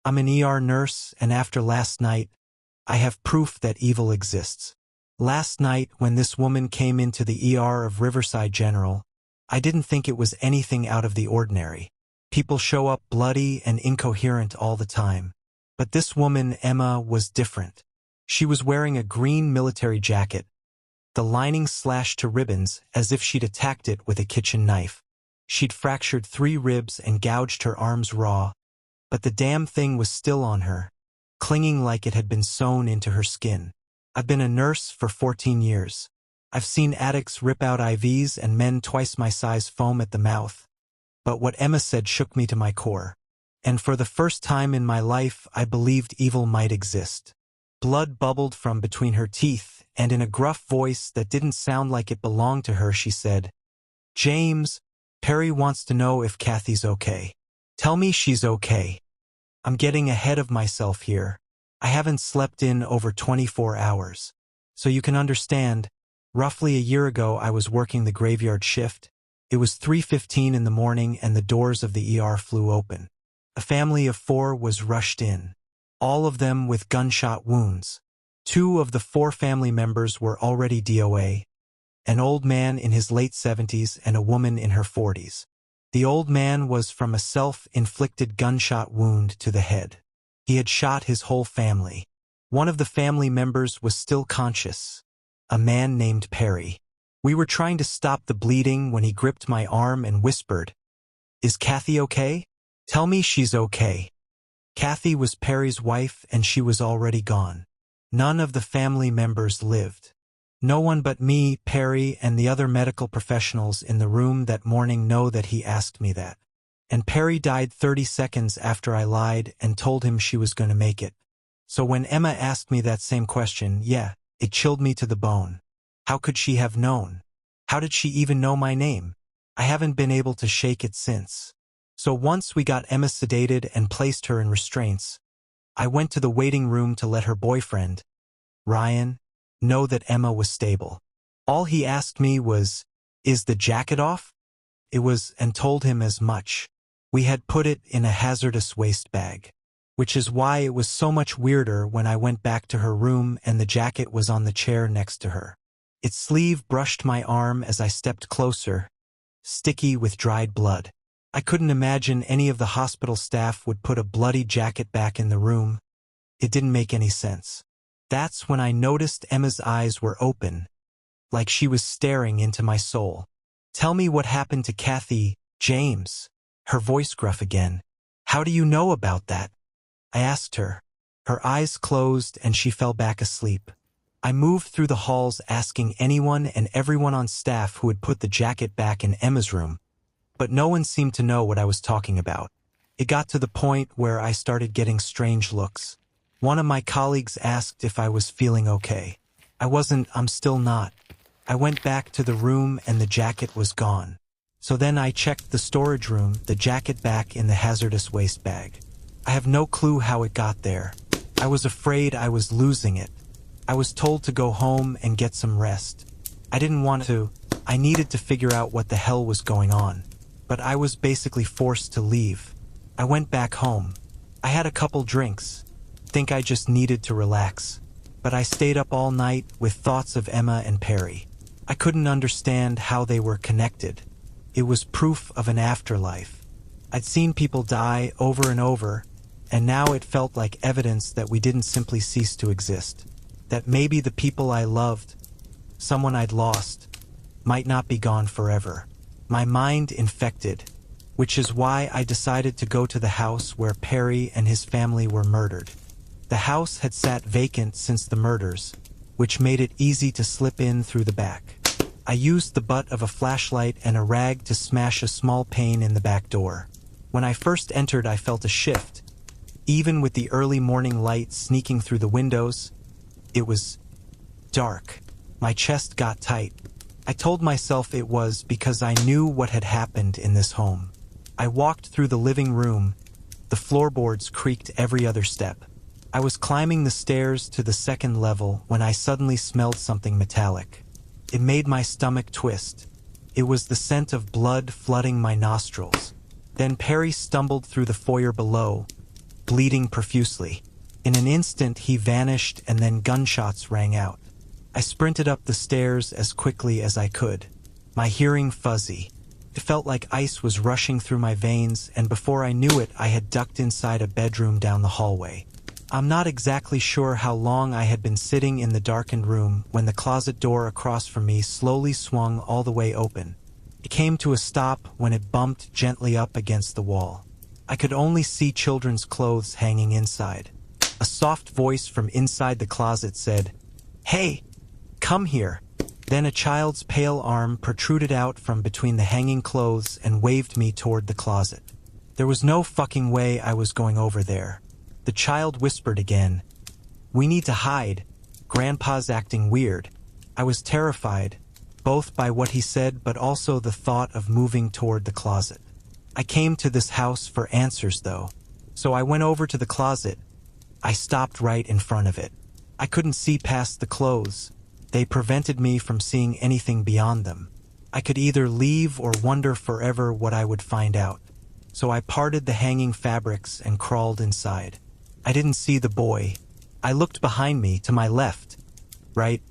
I'm an ER nurse, and after last night, I have proof that evil exists. Last night, when this woman came into the ER of Riverside General, I didn't think it was anything out of the ordinary. People show up bloody and incoherent all the time. But this woman, Emma, was different. She was wearing a green military jacket, the lining slashed to ribbons as if she'd attacked it with a kitchen knife. She'd fractured 3 ribs and gouged her arms raw, but the damn thing was still on her, clinging like it had been sewn into her skin. I've been a nurse for 14 years. I've seen addicts rip out IVs and men twice my size foam at the mouth. But what Emma said shook me to my core. And for the first time in my life, I believed evil might exist. Blood bubbled from between her teeth, and in a gruff voice that didn't sound like it belonged to her, she said, "James, Perry wants to know if Kathy's okay. Tell me she's okay. I'm getting ahead of myself here. I haven't slept in over 24 hours. So you can understand, roughly a year ago I was working the graveyard shift. It was 3:15 in the morning and the doors of the ER flew open. A family of 4 was rushed in, all of them with gunshot wounds. 2 of the 4 family members were already DOA, an old man in his late 70s and a woman in her 40s. The old man was from a self-inflicted gunshot wound to the head. He had shot his whole family. One of the family members was still conscious, a man named Perry. We were trying to stop the bleeding when he gripped my arm and whispered, "Is Kathy okay? Tell me she's okay." Kathy was Perry's wife and she was already gone. None of the family members lived. No one but me, Perry, and the other medical professionals in the room that morning know that he asked me that. And Perry died 30 seconds after I lied and told him she was going to make it. So when Emma asked me that same question, yeah, it chilled me to the bone. How could she have known? How did she even know my name? I haven't been able to shake it since. So once we got Emma sedated and placed her in restraints, I went to the waiting room to let her boyfriend, Ryan, know that Emma was stable. All he asked me was, "Is the jacket off?" It was, and told him as much. We had put it in a hazardous waste bag, which is why it was so much weirder when I went back to her room and the jacket was on the chair next to her. Its sleeve brushed my arm as I stepped closer, sticky with dried blood. I couldn't imagine any of the hospital staff would put a bloody jacket back in the room. It didn't make any sense. That's when I noticed Emma's eyes were open, like she was staring into my soul. "Tell me what happened to Kathy, James." Her voice gruff again. "How do you know about that?" I asked her. Her eyes closed and she fell back asleep. I moved through the halls asking anyone and everyone on staff who had put the jacket back in Emma's room, but no one seemed to know what I was talking about. It got to the point where I started getting strange looks. One of my colleagues asked if I was feeling okay. I wasn't, I'm still not. I went back to the room and the jacket was gone. So then I checked the storage room, the jacket back in the hazardous waste bag. I have no clue how it got there. I was afraid I was losing it. I was told to go home and get some rest. I didn't want to. I needed to figure out what the hell was going on. But I was basically forced to leave. I went back home. I had a couple drinks. Think I just needed to relax. But I stayed up all night with thoughts of Emma and Perry. I couldn't understand how they were connected. It was proof of an afterlife. I'd seen people die over and over, and now it felt like evidence that we didn't simply cease to exist. That maybe the people I loved, someone I'd lost, might not be gone forever. My mind infected, which is why I decided to go to the house where Perry and his family were murdered. The house had sat vacant since the murders, which made it easy to slip in through the back. I used the butt of a flashlight and a rag to smash a small pane in the back door. When I first entered, I felt a shift. Even with the early morning light sneaking through the windows, it was dark. My chest got tight. I told myself it was because I knew what had happened in this home. I walked through the living room. The floorboards creaked every other step. I was climbing the stairs to the second level when I suddenly smelled something metallic. It made my stomach twist. It was the scent of blood flooding my nostrils. Then Perry stumbled through the foyer below, bleeding profusely. In an instant he vanished and then gunshots rang out. I sprinted up the stairs as quickly as I could, my hearing fuzzy. It felt like ice was rushing through my veins, and before I knew it I had ducked inside a bedroom down the hallway. I'm not exactly sure how long I had been sitting in the darkened room when the closet door across from me slowly swung all the way open. It came to a stop when it bumped gently up against the wall. I could only see children's clothes hanging inside. A soft voice from inside the closet said, "Hey, come here." Then a child's pale arm protruded out from between the hanging clothes and waved me toward the closet. There was no fucking way I was going over there. The child whispered again, "We need to hide. Grandpa's acting weird." I was terrified, both by what he said but also the thought of moving toward the closet. I came to this house for answers though, so I went over to the closet. I stopped right in front of it. I couldn't see past the clothes. They prevented me from seeing anything beyond them. I could either leave or wonder forever what I would find out. So I parted the hanging fabrics and crawled inside. I didn't see the boy. I looked behind me, to my left. Right?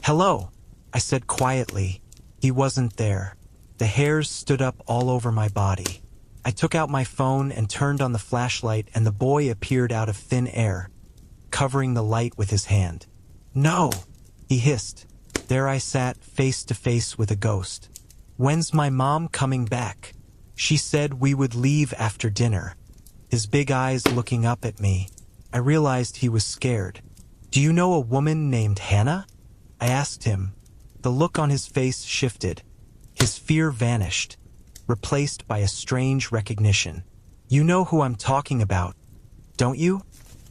"Hello," I said quietly. He wasn't there. The hairs stood up all over my body. I took out my phone and turned on the flashlight, and the boy appeared out of thin air, covering the light with his hand. "No," he hissed. There I sat, face to face with a ghost. "When's my mom coming back? She said we would leave after dinner." His big eyes looking up at me. I realized he was scared. "Do you know a woman named Hannah?" I asked him. The look on his face shifted. His fear vanished, replaced by a strange recognition. "You know who I'm talking about, don't you?"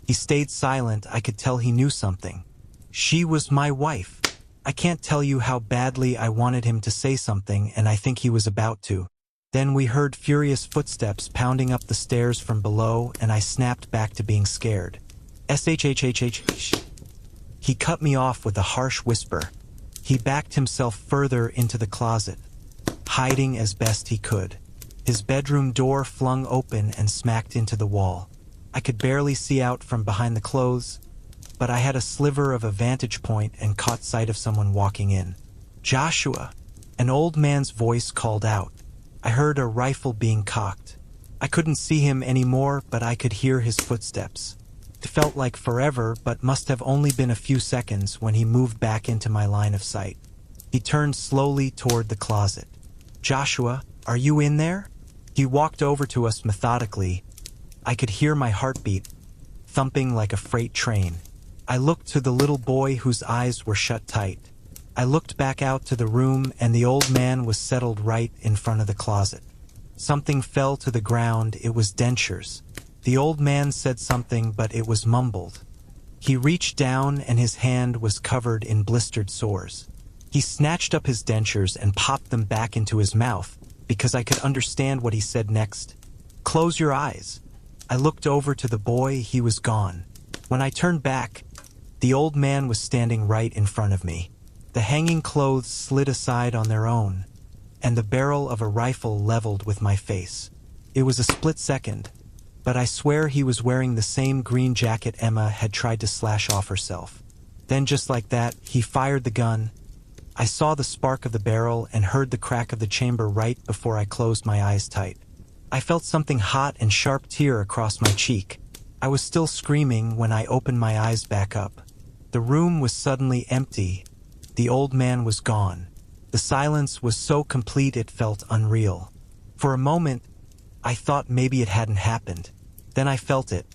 He stayed silent. I could tell he knew something. "She was my wife." I can't tell you how badly I wanted him to say something, and I think he was about to. Then we heard furious footsteps pounding up the stairs from below, and I snapped back to being scared. "SHHHH." He cut me off with a harsh whisper. He backed himself further into the closet, hiding as best he could. His bedroom door flung open and smacked into the wall. I could barely see out from behind the clothes, but I had a sliver of a vantage point and caught sight of someone walking in. "Joshua!" An old man's voice called out. I heard a rifle being cocked. I couldn't see him anymore, but I could hear his footsteps. It felt like forever, but must have only been a few seconds when he moved back into my line of sight. He turned slowly toward the closet. "Joshua, are you in there?" He walked over to us methodically. I could hear my heartbeat, thumping like a freight train. I looked to the little boy whose eyes were shut tight. I looked back out to the room, and the old man was settled right in front of the closet. Something fell to the ground. It was dentures. The old man said something, but it was mumbled. He reached down, and his hand was covered in blistered sores. He snatched up his dentures and popped them back into his mouth, because I could understand what he said next. "Close your eyes." I looked over to the boy. He was gone. When I turned back, the old man was standing right in front of me. The hanging clothes slid aside on their own, and the barrel of a rifle leveled with my face. It was a split second, but I swear he was wearing the same green jacket Emma had tried to slash off herself. Then just like that, he fired the gun. I saw the spark of the barrel and heard the crack of the chamber right before I closed my eyes tight. I felt something hot and sharp tear across my cheek. I was still screaming when I opened my eyes back up. The room was suddenly empty. The old man was gone. The silence was so complete it felt unreal. For a moment, I thought maybe it hadn't happened. Then I felt it.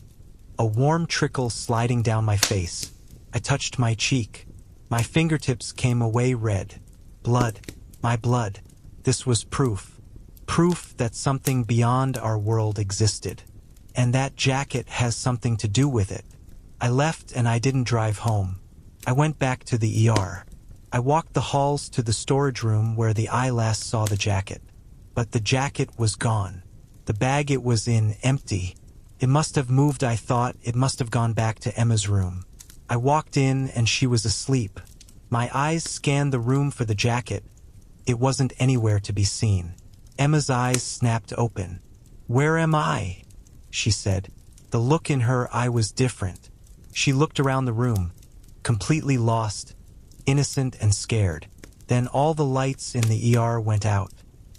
A warm trickle sliding down my face. I touched my cheek. My fingertips came away red. Blood. My blood. This was proof. Proof that something beyond our world existed. And that jacket has something to do with it. I left and I didn't drive home. I went back to the ER. I walked the halls to the storage room where the eye last saw the jacket. But the jacket was gone. The bag it was in, empty. It must have moved, I thought. It must have gone back to Emma's room. I walked in and she was asleep. My eyes scanned the room for the jacket. It wasn't anywhere to be seen. Emma's eyes snapped open. "Where am I?" she said. The look in her eye was different. She looked around the room, completely lost, innocent and scared. Then all the lights in the ER went out.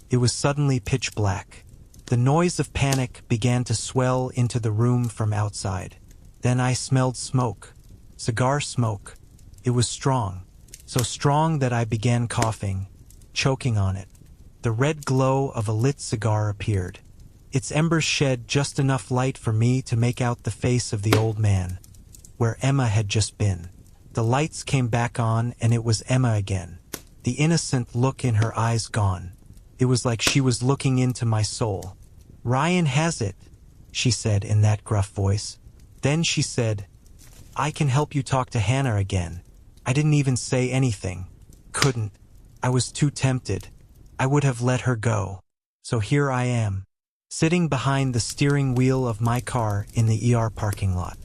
It was suddenly pitch black. The noise of panic began to swell into the room from outside. Then I smelled smoke. Cigar smoke. It was strong. So strong that I began coughing, choking on it. The red glow of a lit cigar appeared. Its embers shed just enough light for me to make out the face of the old man, where Emma had just been. The lights came back on and it was Emma again. The innocent look in her eyes gone. It was like she was looking into my soul. "Ryan has it," she said in that gruff voice. Then she said, "I can help you talk to Hannah again." I didn't even say anything. Couldn't. I was too tempted. I would have let her go. So here I am, sitting behind the steering wheel of my car in the ER parking lot.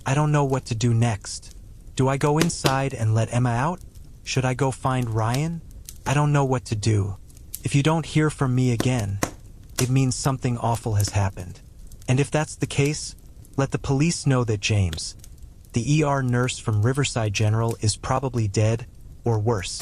I don't know what to do next. Do I go inside and let Emma out? Should I go find Ryan? I don't know what to do. If you don't hear from me again, it means something awful has happened. And if that's the case, let the police know that James, the ER nurse from Riverside General, is probably dead, or worse.